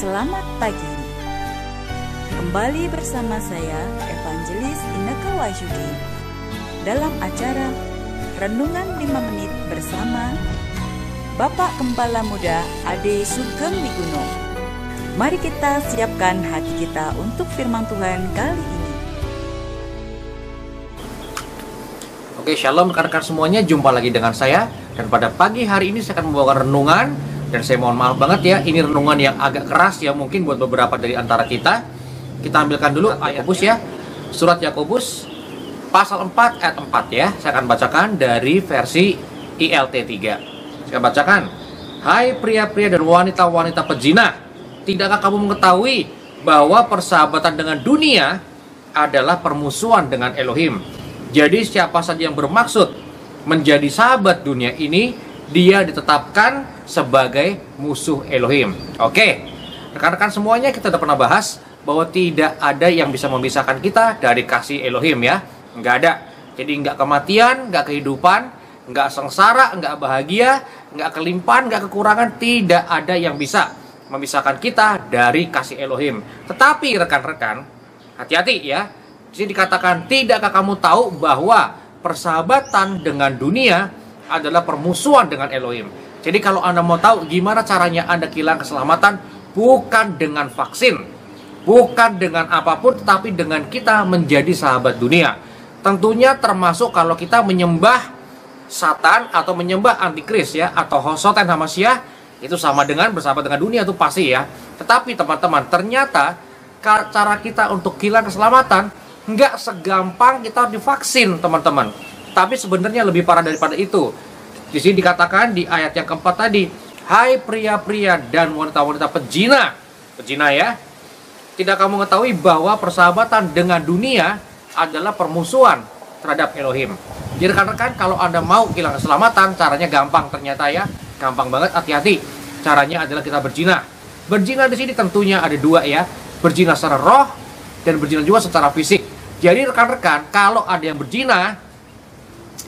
Selamat pagi. Kembali bersama saya Evangelis Inneke Wahyudi dalam acara Renungan 5 Menit bersama Bapak Gembala Muda Ade Sugeng Wiguno. Mari kita siapkan hati kita untuk firman Tuhan kali ini. Oke, shalom rekan-rekan semuanya, jumpa lagi dengan saya. Dan pada pagi hari ini saya akan membawakan renungan. Dan saya mohon maaf banget ya, ini renungan yang agak keras ya, mungkin buat beberapa dari antara kita. Kita ambilkan dulu Yakobus ya. Surat Yakobus pasal 4 ayat 4 ya. Saya akan bacakan dari versi ILT 3. Saya bacakan. Hai pria-pria dan wanita-wanita pezina, tidakkah kamu mengetahui bahwa persahabatan dengan dunia adalah permusuhan dengan Elohim? Jadi siapa saja yang bermaksud menjadi sahabat dunia ini, dia ditetapkan sebagai musuh Elohim. Oke, rekan-rekan semuanya, kita udah pernah bahas bahwa tidak ada yang bisa memisahkan kita dari kasih Elohim ya. Nggak ada. Jadi nggak kematian, nggak kehidupan, nggak sengsara, nggak bahagia, nggak kelimpahan, nggak kekurangan. Tidak ada yang bisa memisahkan kita dari kasih Elohim. Tetapi rekan-rekan, hati-hati ya. Di sini dikatakan, tidakkah kamu tahu bahwa persahabatan dengan dunia adalah permusuhan dengan Elohim? Jadi kalau Anda mau tahu gimana caranya Anda kehilangan keselamatan, bukan dengan vaksin, bukan dengan apapun, tetapi dengan kita menjadi sahabat dunia. Tentunya termasuk kalau kita menyembah Satan atau menyembah Antikris ya, atau Hosoten Hamasyah, itu sama dengan bersahabat dengan dunia, itu pasti ya. Tetapi teman-teman, ternyata cara kita untuk kehilangan keselamatan nggak segampang kita divaksin teman-teman. Tapi sebenarnya lebih parah daripada itu. Di sini dikatakan di ayat yang keempat tadi, hai pria-pria dan wanita-wanita pezina ya, tidak kamu mengetahui bahwa persahabatan dengan dunia adalah permusuhan terhadap Elohim? Jadi rekan-rekan, kalau Anda mau hilang keselamatan, caranya gampang ternyata ya, gampang banget. Hati-hati, caranya adalah kita berzina. Berzina di sini tentunya ada dua ya, berzina secara roh dan berzina juga secara fisik. Jadi rekan-rekan, kalau ada yang berzina,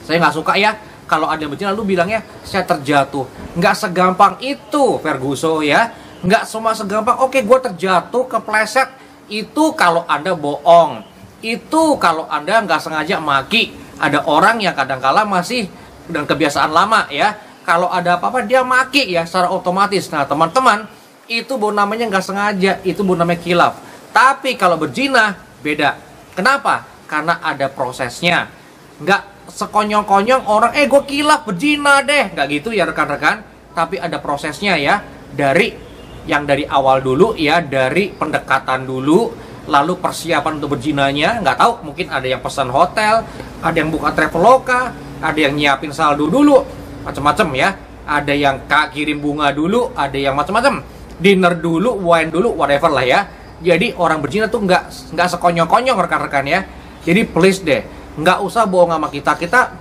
saya nggak suka ya kalau ada yang berzina lalu bilangnya saya terjatuh. Nggak segampang itu, Ferguson ya. Nggak semua segampang, oke gue terjatuh, kepleset. Itu kalau Anda bohong. Itu kalau Anda nggak sengaja maki. Ada orang yang kadang-kala masih dengan kebiasaan lama ya. Kalau ada apa-apa dia maki ya secara otomatis. Nah teman-teman, itu namanya nggak sengaja. Itu namanya khilaf. Tapi kalau berzina, beda. Kenapa? Karena ada prosesnya. Nggak sekonyong-konyong orang, gue khilaf berzina deh. Nggak gitu ya rekan-rekan. Tapi ada prosesnya ya. Dari awal dulu ya. Dari pendekatan dulu. Lalu persiapan untuk berzinanya. Nggak tahu, mungkin ada yang pesan hotel. Ada yang buka Traveloka. Ada yang nyiapin saldo dulu. Macam-macam ya. Ada yang kirim bunga dulu. Ada yang macam-macam. Dinner dulu, wine dulu, whatever lah ya. Jadi orang berzina tuh nggak sekonyong-konyong rekan-rekan ya. Jadi please deh, nggak usah bohong sama kita. Kita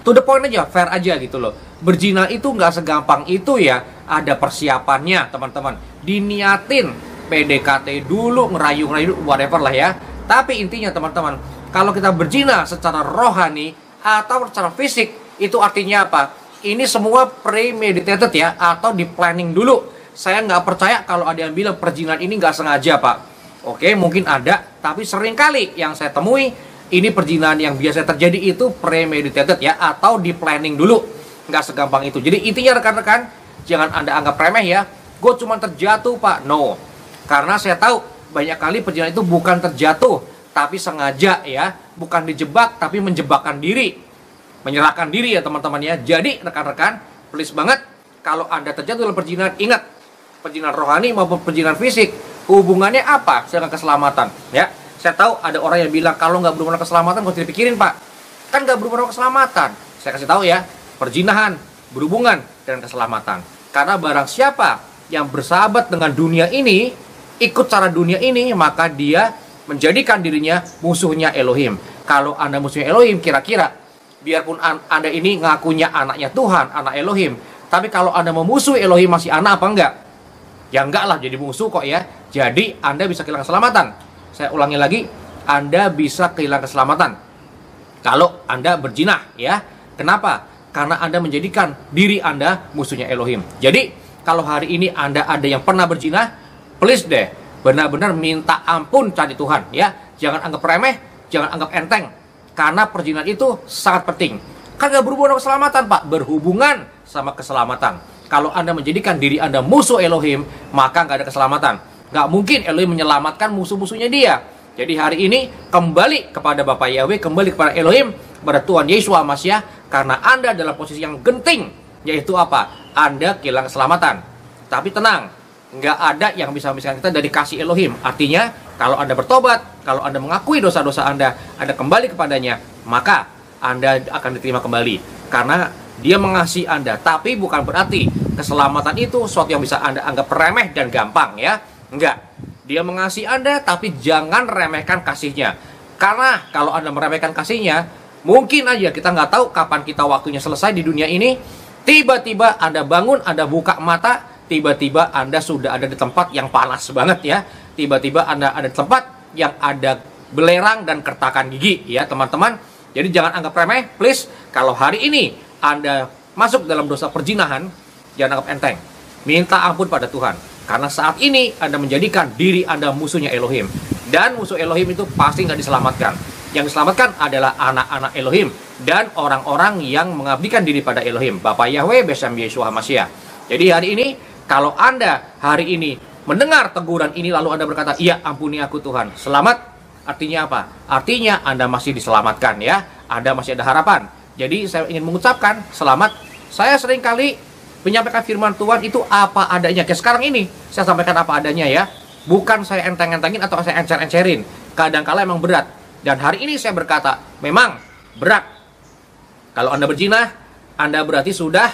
to the point aja, fair aja gitu loh. Berzina itu nggak segampang itu ya. Ada persiapannya teman-teman. Diniatin, PDKT dulu, ngerayu-ngerayu, whatever lah ya. Tapi intinya teman-teman, kalau kita berzina secara rohani atau secara fisik, itu artinya apa? Ini semua premeditated ya, atau di planning dulu. Saya nggak percaya kalau ada yang bilang perzinahan ini nggak sengaja pak. Oke, mungkin ada, tapi seringkali yang saya temui ini perzinahan yang biasa terjadi itu premeditated ya, atau di planning dulu. Nggak segampang itu. Jadi intinya rekan-rekan, jangan Anda anggap remeh ya. Gue cuma terjatuh pak. No, karena saya tahu banyak kali perzinahan itu bukan terjatuh, tapi sengaja ya, bukan dijebak, tapi menjebakkan diri, menyerahkan diri ya teman-teman ya. Jadi rekan-rekan, please banget, kalau Anda terjatuh dalam perzinahan, ingat, perzinahan rohani maupun perzinahan fisik, hubungannya apa dengan keselamatan ya. Saya tahu ada orang yang bilang kalau nggak berhubungan keselamatan gak usah dipikirin pak, kan nggak berhubungan keselamatan. Saya kasih tahu ya, perzinahan berhubungan dengan keselamatan. Karena barang siapa yang bersahabat dengan dunia ini, ikut cara dunia ini, maka dia menjadikan dirinya musuhnya Elohim. Kalau Anda musuhnya Elohim, kira-kira biarpun Anda ini ngakunya anaknya Tuhan, anak Elohim, tapi kalau Anda memusuhi Elohim, masih anak apa enggak? Ya enggak lah, jadi musuh kok ya. Jadi Anda bisa kehilangan keselamatan. Saya ulangi lagi, Anda bisa kehilangan keselamatan kalau Anda berzina ya. Kenapa? Karena Anda menjadikan diri Anda musuhnya Elohim. Jadi kalau hari ini Anda ada yang pernah berzina, please deh, benar-benar minta ampun cari Tuhan ya. Jangan anggap remeh, jangan anggap enteng. Karena perzinahan itu sangat penting. Kan gak berhubungan sama keselamatan, Pak. Berhubungan sama keselamatan. Kalau Anda menjadikan diri Anda musuh Elohim, maka gak ada keselamatan. Gak mungkin Elohim menyelamatkan musuh-musuhnya dia. Jadi hari ini kembali kepada Bapa Yahweh, kembali kepada Elohim, kepada Tuhan Yesus Hamasiah. Karena Anda dalam posisi yang genting, yaitu apa? Anda kehilangan keselamatan. Tapi tenang, nggak ada yang bisa memisahkan kita dari kasih Elohim. Artinya, kalau Anda bertobat, kalau Anda mengakui dosa-dosa Anda kembali kepadanya, maka Anda akan diterima kembali. Karena Dia mengasihi Anda. Tapi bukan berarti keselamatan itu sesuatu yang bisa Anda anggap remeh dan gampang ya. Enggak. Dia mengasihi Anda, tapi jangan remehkan kasihnya. Karena kalau Anda meremehkan kasihnya, mungkin aja kita nggak tahu kapan kita waktunya selesai di dunia ini. Tiba-tiba Anda bangun, Anda buka mata, tiba-tiba Anda sudah ada di tempat yang panas banget ya. Tiba-tiba Anda ada di tempat yang ada belerang dan kertakan gigi ya teman-teman. Jadi jangan anggap remeh, please. Kalau hari ini Anda masuk dalam dosa perzinahan, jangan anggap enteng. Minta ampun pada Tuhan. Karena saat ini Anda menjadikan diri Anda musuhnya Elohim. Dan musuh Elohim itu pasti nggak diselamatkan. Yang diselamatkan adalah anak-anak Elohim dan orang-orang yang mengabdikan diri pada Elohim, Bapa Yahweh bersama Yesus Hamasiah. Jadi hari ini, kalau Anda hari ini mendengar teguran ini lalu Anda berkata, iya ampuni aku Tuhan, selamat, artinya apa? Artinya Anda masih diselamatkan ya, Anda masih ada harapan. Jadi saya ingin mengucapkan selamat. Saya seringkali menyampaikan firman Tuhan itu apa adanya. Kayak sekarang ini, saya sampaikan apa adanya ya. Bukan saya enteng-entengin atau saya encer-encerin. Kadang-kala emang berat. Dan hari ini saya berkata, memang berat. Kalau Anda berzina, Anda berarti sudah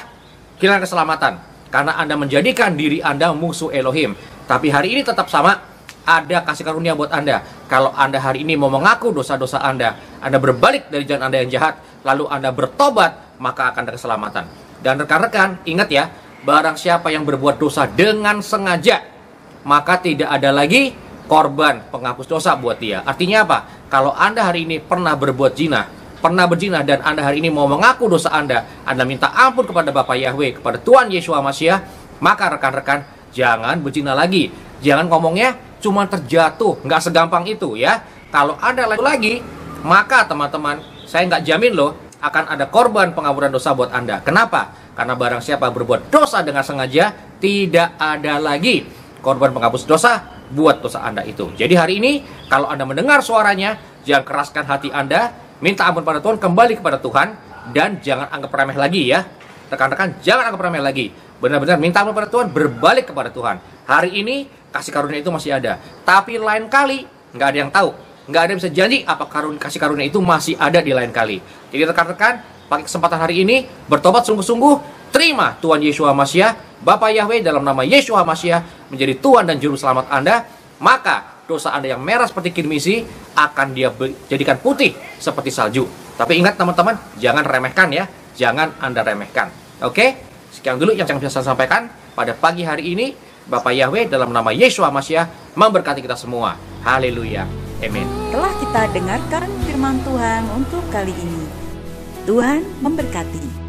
kehilangan keselamatan. Karena Anda menjadikan diri Anda musuh Elohim. Tapi hari ini tetap sama, ada kasih karunia buat Anda. Kalau Anda hari ini mau mengaku dosa-dosa Anda berbalik dari jalan Anda yang jahat, lalu Anda bertobat, maka akan ada keselamatan. Dan rekan-rekan, ingat ya, barang siapa yang berbuat dosa dengan sengaja, maka tidak ada lagi korban penghapus dosa buat dia. Artinya apa? Kalau Anda hari ini pernah berbuat zina, dan Anda hari ini mau mengaku dosa Anda minta ampun kepada Bapa Yahweh, kepada Tuhan Yesus Hamasiah, maka rekan-rekan jangan berzina lagi. Jangan ngomongnya cuma terjatuh, nggak segampang itu ya. Kalau Anda lagi, maka teman-teman, saya nggak jamin loh akan ada korban pengampunan dosa buat Anda. Kenapa? Karena barang siapa berbuat dosa dengan sengaja, tidak ada lagi korban penghapus dosa buat dosa Anda itu. Jadi hari ini, kalau Anda mendengar suaranya, jangan keraskan hati Anda, minta ampun pada Tuhan, kembali kepada Tuhan, dan jangan anggap remeh lagi ya. Rekan-rekan, jangan anggap remeh lagi. Benar-benar minta ampun pada Tuhan, berbalik kepada Tuhan. Hari ini, kasih karunia itu masih ada. Tapi lain kali, nggak ada yang tahu. Nggak ada yang bisa janji apa kasih karunia itu masih ada di lain kali. Jadi rekan-rekan, pakai kesempatan hari ini, bertobat sungguh-sungguh, terima Tuhan Yesus Hamasiah, Bapa Yahweh dalam nama Yesus Hamasiah menjadi Tuhan dan Juru Selamat Anda, maka dosa Anda yang merah seperti kirmisi akan Dia jadikan putih seperti salju. Tapi ingat teman-teman, jangan remehkan ya, jangan Anda remehkan. Oke? Sekian dulu yang bisa saya sampaikan pada pagi hari ini. Bapa Yahweh dalam nama Yesus Hamasiah memberkati kita semua. Haleluya. Amin. Telah kita dengarkan firman Tuhan untuk kali ini. Tuhan memberkati.